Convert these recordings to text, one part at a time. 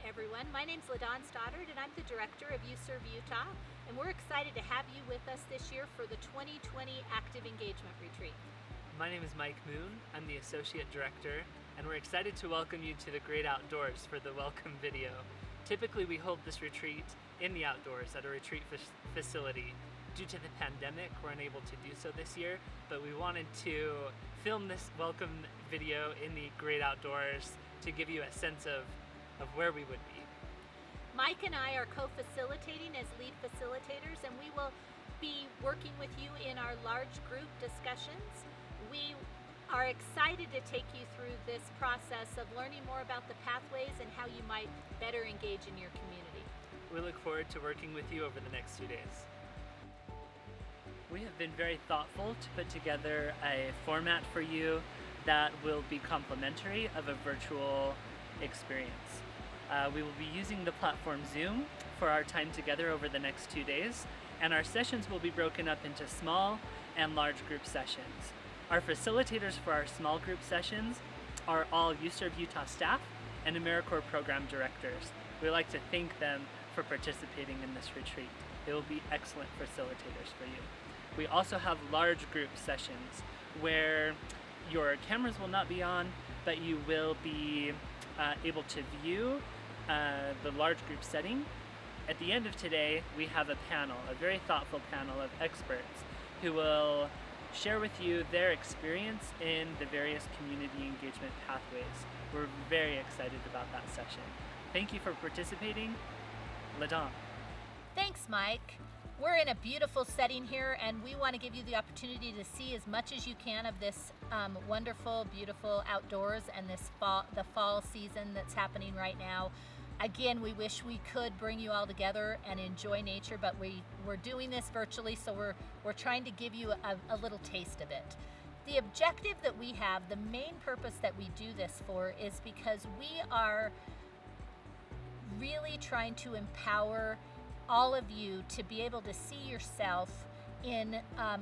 everyone. My name is LaDawn Stoddard and I'm the director of UServe Utah, and we're excited to have you with us this year for the 2020 Active Engagement Retreat. My name is Mike Moon. I'm the associate director, and we're excited to welcome you to the great outdoors for the welcome video. Typically we hold this retreat in the outdoors at a retreat facility. Due to the pandemic, we're unable to do so this year, but we wanted to film this welcome video in the great outdoors to give you a sense of where we would be. Mike and I are co-facilitating as lead facilitators, and we will be working with you in our large group discussions. We are excited to take you through this process of learning more about the pathways and how you might better engage in your community. We look forward to working with you over the next 2 days. We have been very thoughtful to put together a format for you that will be complementary of a virtual experience. We will be using the platform Zoom for our time together over the next 2 days, and our sessions will be broken up into small and large group sessions. Our facilitators for our small group sessions are all UServe Utah staff and AmeriCorps program directors. We'd like to thank them for participating in this retreat. They will be excellent facilitators for you. We also have large group sessions where your cameras will not be on, but you will be able to view the large group setting. At the end of today, we have a panel, a very thoughtful panel of experts who will share with you their experience in the various community engagement pathways. We're very excited about that session. Thank you for participating. LaDawn. Thanks, Mike. We're in a beautiful setting here, and we want to give you the opportunity to see as much as you can of this wonderful, beautiful outdoors and the fall season that's happening right now. Again, we wish we could bring you all together and enjoy nature, but we're doing this virtually, so we're trying to give you a little taste of it. The objective that we have, the main purpose that we do this for, is because we are really trying to empower all of you to be able to see yourself in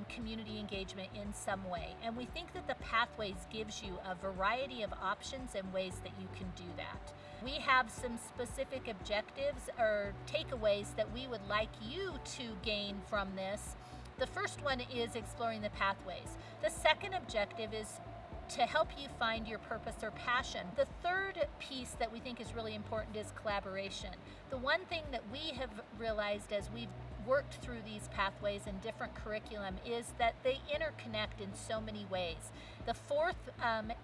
community engagement in some way. And we think that the Pathways gives you a variety of options and ways that you can do that. We have some specific objectives or takeaways that we would like you to gain from this. The first one is exploring the pathways. The second objective is to help you find your purpose or passion. The third piece that we think is really important is collaboration. The one thing that we have realized as we've worked through these pathways in different curriculum is that they interconnect in so many ways. The fourth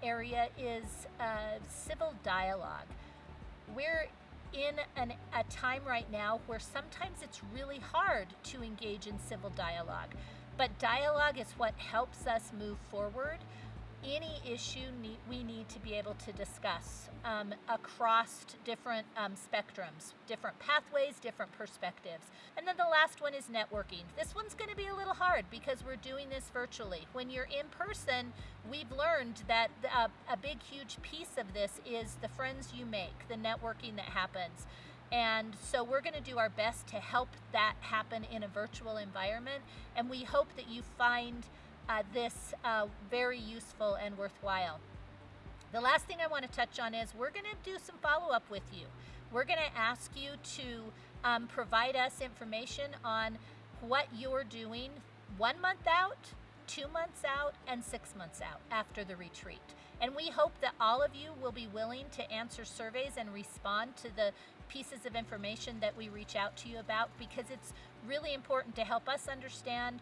area is civil dialogue. We're in a time right now where sometimes it's really hard to engage in civil dialogue, but dialogue is what helps us move forward. Any issue we need to be able to discuss across different spectrums, different pathways, different perspectives. And then the last one is networking. This one's going to be a little hard because we're doing this virtually. When you're in person, we've learned that a big, huge piece of this is the friends you make, the networking that happens. And so we're going to do our best to help that happen in a virtual environment, and we hope that you find this very useful and worthwhile. The last thing I want to touch on is we're going to do some follow-up with you. We're going to ask you to provide us information on what you're doing 1 month out, 2 months out, and 6 months out after the retreat. And we hope that all of you will be willing to answer surveys and respond to the pieces of information that we reach out to you about, because it's really important to help us understand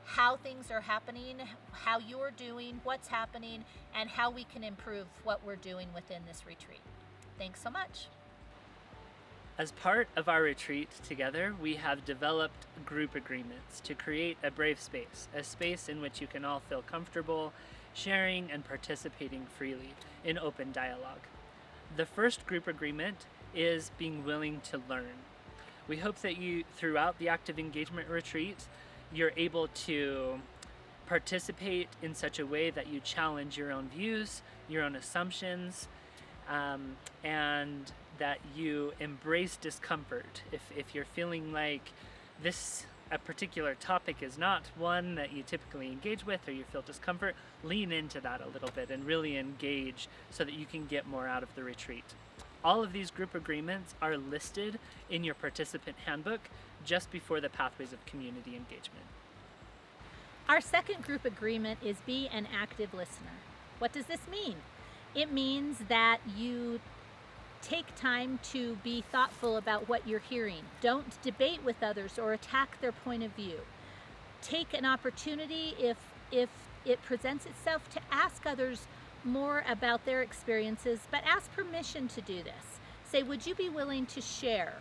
how things are happening, how you're doing, what's happening, and how we can improve what we're doing within this retreat. Thanks so much. As part of our retreat together, we have developed group agreements to create a brave space, a space in which you can all feel comfortable sharing and participating freely in open dialogue. The first group agreement is being willing to learn. We hope that you, throughout the Active Engagement Retreat, you're able to participate in such a way that you challenge your own views, your own assumptions, and that you embrace discomfort. If you're feeling like a particular topic is not one that you typically engage with, or you feel discomfort, lean into that a little bit and really engage so that you can get more out of the retreat. All of these group agreements are listed in your participant handbook just before the Pathways of Community Engagement. Our second group agreement is be an active listener. What does this mean? It means that you take time to be thoughtful about what you're hearing. Don't debate with others or attack their point of view. Take an opportunity, if it presents itself, to ask others more about their experiences, but ask permission to do this. Say, would you be willing to share?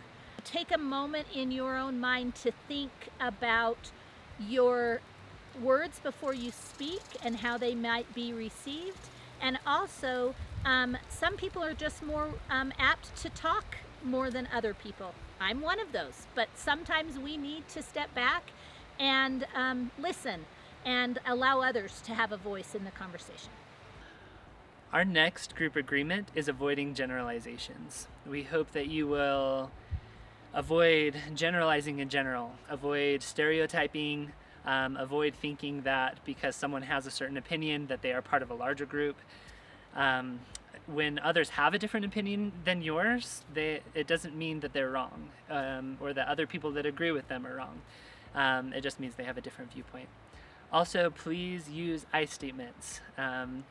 Take a moment in your own mind to think about your words before you speak and how they might be received. And also, some people are just more apt to talk more than other people. I'm one of those, but sometimes we need to step back and listen and allow others to have a voice in the conversation. Our next group agreement is avoiding generalizations. We hope that you will avoid generalizing in general, avoid stereotyping, avoid thinking that because someone has a certain opinion that they are part of a larger group. When others have a different opinion than yours, it doesn't mean that they're wrong, or that other people that agree with them are wrong. It just means they have a different viewpoint. Also, please use I statements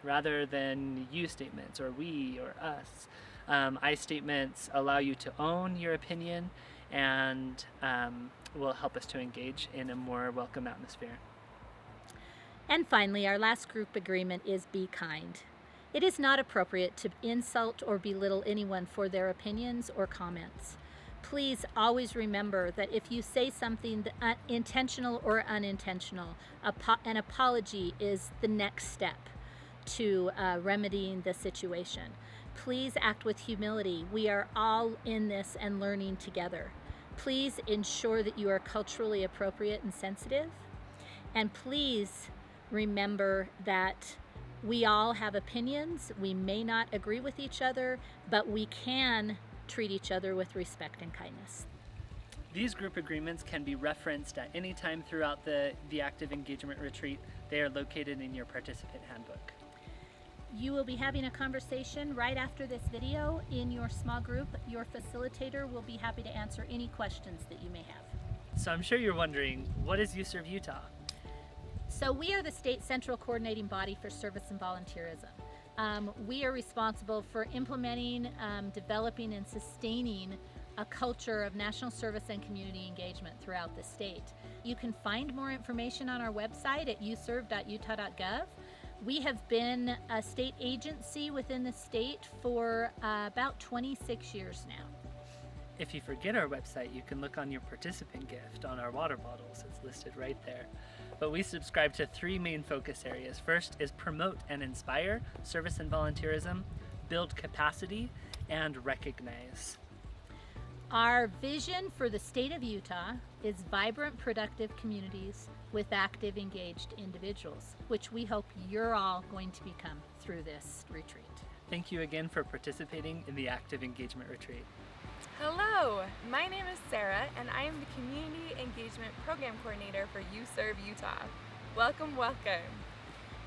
rather than you statements or we or us. I statements allow you to own your opinion and will help us to engage in a more welcome atmosphere. And finally, our last group agreement is be kind. It is not appropriate to insult or belittle anyone for their opinions or comments. Please always remember that if you say something intentional or unintentional, an apology is the next step to remedying the situation. Please act with humility. We are all in this and learning together. Please ensure that you are culturally appropriate and sensitive. And please remember that we all have opinions. We may not agree with each other, but we can treat each other with respect and kindness. These group agreements can be referenced at any time throughout the Active Engagement Retreat. They are located in your participant handbook. You will be having a conversation right after this video in your small group. Your facilitator will be happy to answer any questions that you may have. So I'm sure you're wondering, what is YouServe Utah? So we are the state central coordinating body for service and volunteerism. We are responsible for implementing, developing, and sustaining a culture of national service and community engagement throughout the state. You can find more information on our website at userve.utah.gov. We have been a state agency within the state for about 26 years now. If you forget our website, you can look on your participant gift on our water bottles. It's listed right there. But we subscribe to 3 main focus areas. First is promote and inspire service and volunteerism, build capacity, and recognize. Our vision for the state of Utah is vibrant, productive communities with active, engaged individuals, which we hope you're all going to become through this retreat. Thank you again for participating in the Active Engagement Retreat. Hello, my name is Sarah and I am the Community Engagement Program Coordinator for YouServe Utah. Welcome, welcome.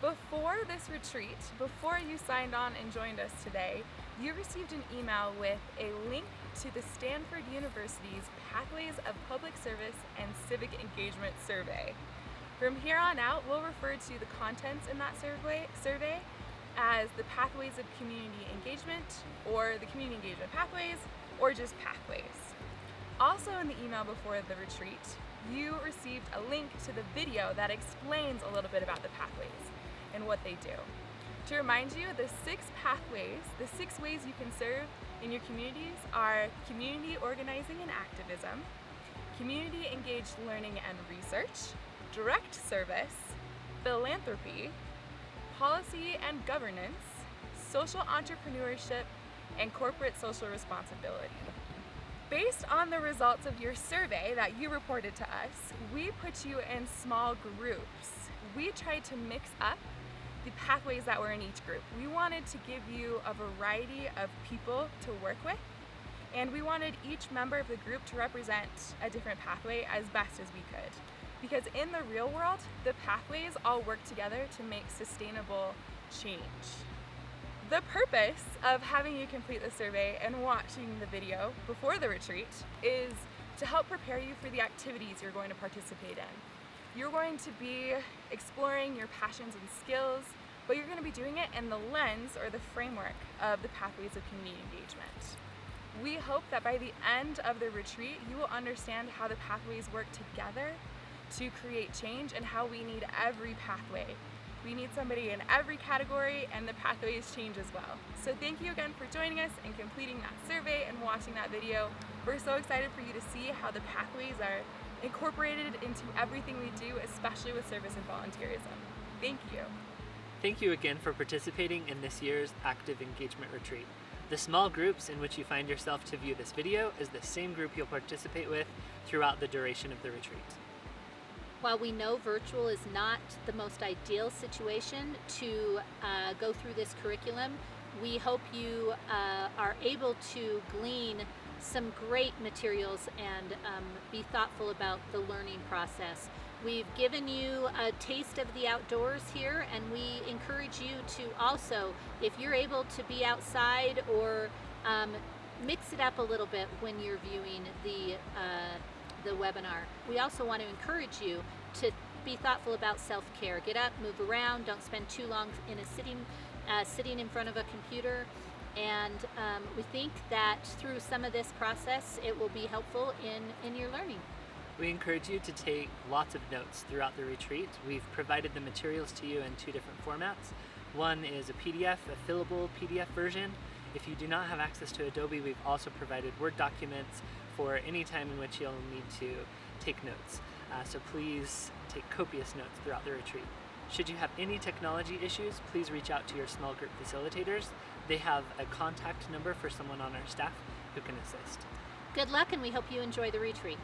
Before this retreat, before you signed on and joined us today, you received an email with a link to the Stanford University's Pathways of Public Service and Civic Engagement Survey. From here on out, we'll refer to the contents in that survey as the Pathways of Community Engagement, or the Community Engagement Pathways, or just Pathways. Also in the email before the retreat, you received a link to the video that explains a little bit about the pathways and what they do. To remind you, the 6 pathways, the 6 ways you can serve in your communities are community organizing and activism, community engaged learning and research, direct service, philanthropy, policy and governance, social entrepreneurship, and corporate social responsibility. Based on the results of your survey that you reported to us, we put you in small groups. We tried to mix up the pathways that were in each group. We wanted to give you a variety of people to work with, and we wanted each member of the group to represent a different pathway as best as we could. Because in the real world, the pathways all work together to make sustainable change. The purpose of having you complete the survey and watching the video before the retreat is to help prepare you for the activities you're going to participate in. You're going to be exploring your passions and skills, but you're going to be doing it in the lens or the framework of the Pathways of Community Engagement. We hope that by the end of the retreat, you will understand how the pathways work together to create change and how we need every pathway. We need somebody in every category, and the pathways change as well. So thank you again for joining us and completing that survey and watching that video. We're so excited for you to see how the pathways are incorporated into everything we do, especially with service and volunteerism. Thank you. Thank you again for participating in this year's Active Engagement Retreat. The small groups in which you find yourself to view this video is the same group you'll participate with throughout the duration of the retreat. While we know virtual is not the most ideal situation to go through this curriculum, we hope you are able to glean some great materials and be thoughtful about the learning process. We've given you a taste of the outdoors here, and we encourage you to also, if you're able to be outside or mix it up a little bit when you're viewing the webinar. We also want to encourage you to be thoughtful about self-care. Get up, move around, don't spend too long in a sitting in front of a computer. And we think that through some of this process, it will be helpful in your learning. We encourage you to take lots of notes throughout the retreat. We've provided the materials to you in two different formats. One is a PDF, a fillable PDF version. If you do not have access to Adobe, we've also provided Word documents for any time in which you'll need to take notes. So please take copious notes throughout the retreat. Should you have any technology issues, please reach out to your small group facilitators. They have a contact number for someone on our staff who can assist. Good luck, and we hope you enjoy the retreat.